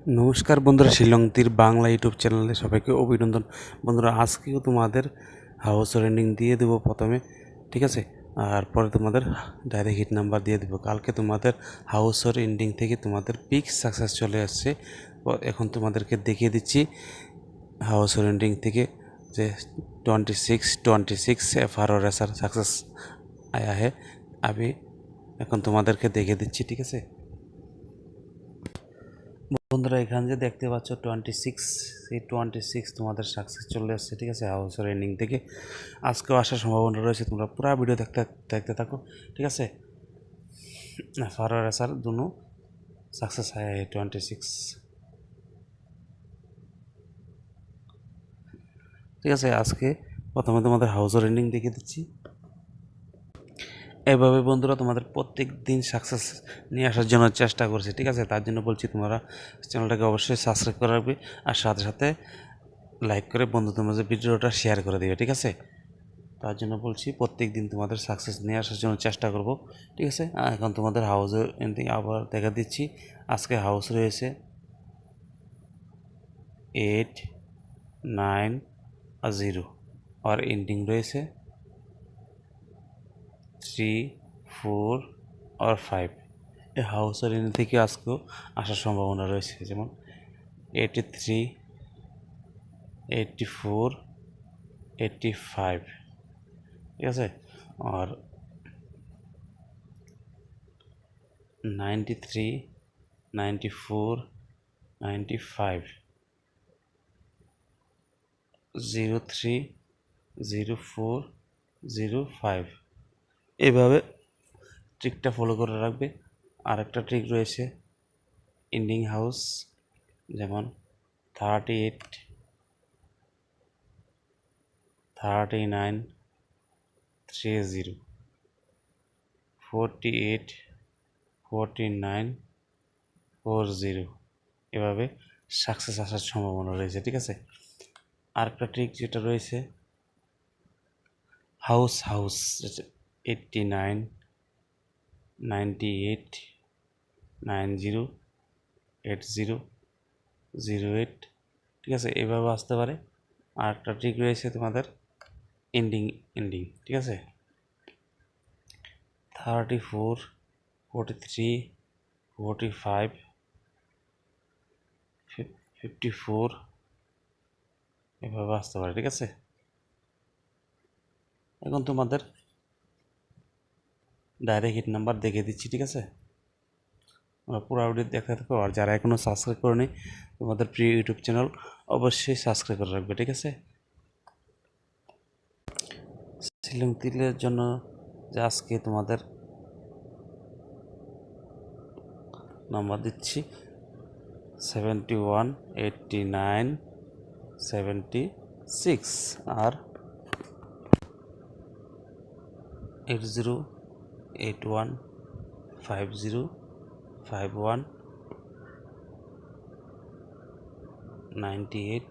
নমস্কার বন্ধুরা, শিলং তীর বাংলা ইউটিউব চ্যানেলে সবাইকে অভিনন্দন। বন্ধুরা, আজকেও তোমাদের হাউস রেন্ডিং দিয়ে দেবো প্রথমে, ঠিক আছে? আর পরে তোমাদের ডাইরেক্ট হিট নাম্বার দিয়ে দেবো। কালকে তোমাদের হাউস রেন্ডিং থেকে তোমাদের পিক সাকসেস চলে আসছে। এখন তোমাদেরকে দেখিয়ে দিচ্ছি হাউস রেন্ডিং থেকে যে 26 FRO রেসার সাকসেস আয়া হে। আমি এখন তোমাদেরকে দেখিয়ে দিচ্ছি, ঠিক আছে বন্ধুরা? এখানে যে দেখতে পাচ্ছ 26 তোমাদের সাকসেস চলে আসছে, ঠিক আছে, হাউস রেন্ডিং থেকে। আজকেও আসার সম্ভাবনা রয়েছে, তোমরা পুরো ভিডিও দেখতে দেখতে থাকো, ঠিক আছে। ফারো রেসার দুনো সাকসেস হয় 26, ঠিক আছে। আজকে প্রথমে তোমাদের হাউস রেন্ডিং দেখিয়ে দিচ্ছি। এভাবে বন্ধুরা তোমাদের প্রত্যেক দিন সাকসেস নিয়ে আসার জন্য চেষ্টা করছি, ঠিক আছে। তার জন্য বলছি তোমরা চ্যানেলটাকে অবশ্যই সাবস্ক্রাইব করে রাখবে, আর সাথে সাথে লাইক করে বন্ধুদের মাঝে ভিডিওটা শেয়ার করে দেবে, ঠিক আছে। তার জন্য বলছি প্রত্যেক দিন তোমাদের সাকসেস নিয়ে আসার জন্য চেষ্টা করব, ঠিক আছে। এখন তোমাদের হাউসের এন্ডিং আবার দেখা দিচ্ছি। আজকে হাউস রয়েছে 8, 9 আর 0, আর এন্ডিং রয়েছে 3, 4 আর 5। এই হাউসের এন্ডিং থেকে আজকেও আসার সম্ভাবনা রয়েছে, যেমন 83, 84, 85, ঠিক আছে। আর 93, 94, 95, 03, 04, 05। এভাবে ট্রিকটা ফলো করে রাখবে। আর একটা ট্রিক রয়েছে এন্ডিং হাউস, যেমন 38, 39, 30, 48, 49, 40। এভাবে সাকসেস আসার সম্ভাবনা রয়েছে, ঠিক আছে। আর একটা ট্রিক যেটা রয়েছে হাউস 89, 98, 90, 80, 08, ঠিক আছে, এভাবে আসতে পারে। আর একটা ট্রিক রয়েছে তোমাদের এন্ডিং, ঠিক আছে, 34, 43, 45, 54, এভাবে আসতে পারে, ঠিক আছে। এখন তোমাদের ডাইরেক্ট হিট নাম্বার দেখিয়ে দিচ্ছি, ঠিক আছে। আমরা পুরো ভিডিও দেখতে থাকো। আর যারা এখনও সাবস্ক্রাইব করেনি, তোমাদের প্রিয় ইউটিউব চ্যানেল অবশ্যই সাবস্ক্রাইব করে রাখবে, ঠিক আছে। শিলং তিলের জন্য যে আজকে তোমাদের নাম্বার দিচ্ছি 71, 89, 76 আর 80, 81, 50, 51, 98,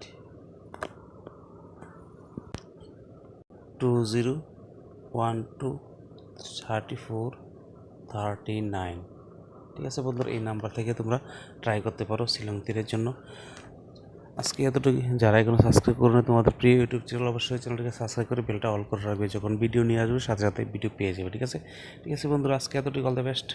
20, 12, 34, 39, ঠিক আছে বন্ধুরা। এই নাম্বার থেকে তোমরা ট্রাই করতে পারো শিলং তীরের জন্য। আজকে এতটুকু। যারা এখনো সাবস্ক্রাইব করো না, তোমাদের প্রিয় ইউটিউব চ্যানেল অবশ্যই চ্যানেলটাকে সাবস্ক্রাইব করে বেলটা অল করে রাখবে। যখন ভিডিও নিয়ে আসবে সাথে সাথে ভিডিও পেয়ে যাবে, ঠিক আছে। ঠিক আছে বন্ধুরা, আজকে এতটুকু। All the best.